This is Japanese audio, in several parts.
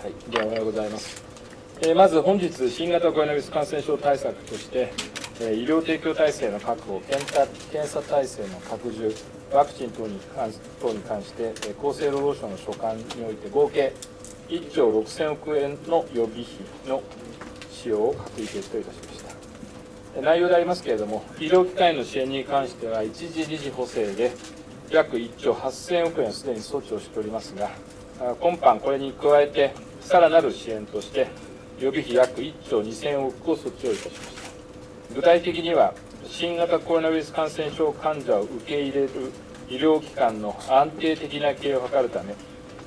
はい、ではおはようございます。まず本日、新型コロナウイルス感染症対策として、医療提供体制の確保、検査体制の拡充、ワクチン等に関して、厚生労働省の所管において合計1兆6000億円の予備費の使用を閣議決定いたしました。内容でありますけれども、医療機関への支援に関しては、一時理事補正で約1兆8000億円をすでに措置をしておりますが、今般これに加えて、さらなる支援として、予備費約1兆2000億を措置をいたしました。具体的には、新型コロナウイルス感染症患者を受け入れる医療機関の安定的な経営を図るため、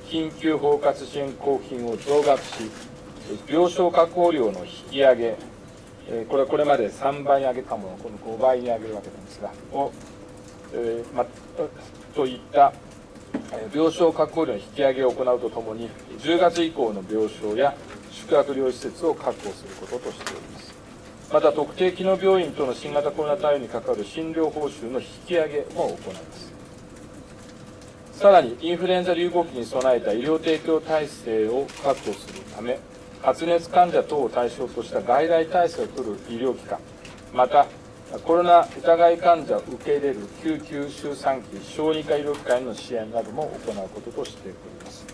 緊急包括支援交付金を増額し、病床確保量の引き上げ、これはこれまで3倍に上げたものをこの5倍に上げるわけなんですが、といった病床確保量の引き上げを行うとともに、10月以降の病床や宿泊療養施設を確保することとしております。また、特定機能病院との新型コロナ対応に関わる診療報酬の引き上げも行います。さらに、インフルエンザ流行期に備えた医療提供体制を確保するため、発熱患者等を対象とした外来体制を取る医療機関、また、コロナ疑い患者を受け入れる救急周産期小児科医療機関への支援なども行うこととしております。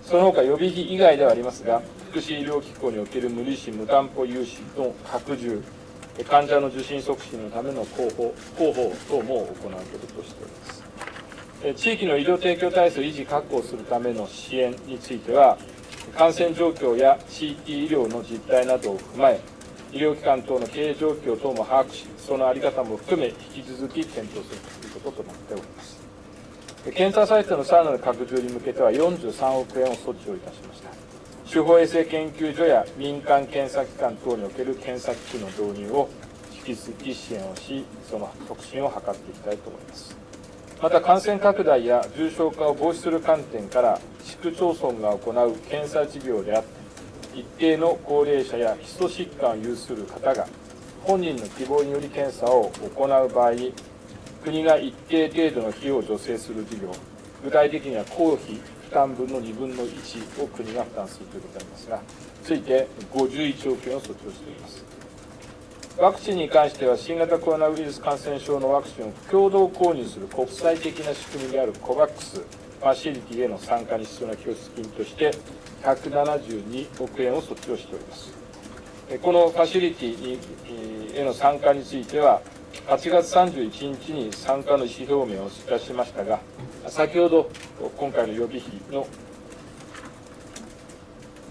その他予備費以外ではありますが、福祉医療機構における無利子・無担保融資の拡充、患者の受診促進のための広報等も行うこととしております。地域の医療提供体制を維持・確保するための支援については、感染状況や地域医療の実態などを踏まえ、医療機関等の経営状況等も把握し、その在り方も含め、引き続き検討するということとなっております。検査体制のさらなる拡充に向けては43億円を措置をいたしました。手法衛生研究所や民間検査機関等における検査機器の導入を引き続き支援をし、その促進を図っていきたいと思います。また、感染拡大や重症化を防止する観点から、市区町村が行う検査事業であって、一定の高齢者や基礎疾患を有する方が、本人の希望により検査を行う場合に、国が一定程度の費用を助成する事業、具体的には公費負担分の2分の1を国が負担するということでありますが、ついて51億円を措置をしております。ワクチンに関しては、新型コロナウイルス感染症のワクチンを共同購入する国際的な仕組みである COVAX ファシリティへの参加に必要な拠出金として、172億円を措置をしております。このファシリティへの参加については、8月31日に参加の意思表明をいたしましたが、先ほど今回の予備費の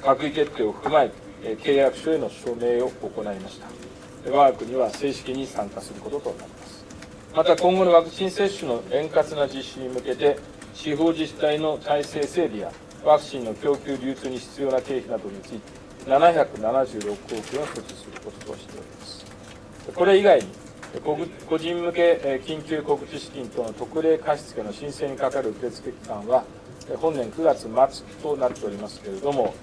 閣議決定を踏まえ、契約書への署名を行いました。我が国は正式に参加することとなります。また、今後のワクチン接種の円滑な実施に向けて、地方自治体の体制整備やワクチンの供給流通に必要な経費などについて、776億円を措置することとしております。これ以外に、個人向け緊急告知資金等の特例貸付の申請にかかる受付期間は、本年9月末となっておりますけれども、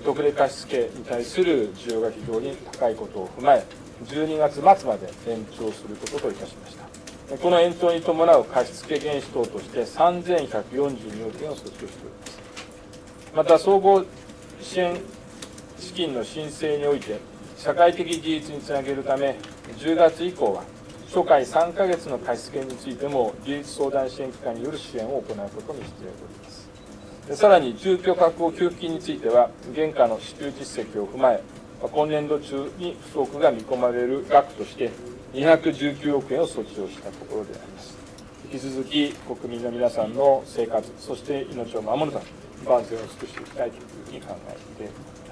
特例貸付に対する需要が非常に高いことを踏まえ、12月末まで延長することといたしました。この延長に伴う貸付原資等として3142億円を措置をしております。また、総合支援資金の申請において、社会的自立につなげるため、10月以降は、初回3ヶ月の貸付についても、自立相談支援機関による支援を行うことにしております。さらに、住居確保給付金については、現下の支給実績を踏まえ、今年度中に不足が見込まれる額として、219億円を措置をしたところであります。引き続き、国民の皆さんの生活、そして命を守るため、万全を尽くしていきたいというふうに考えております。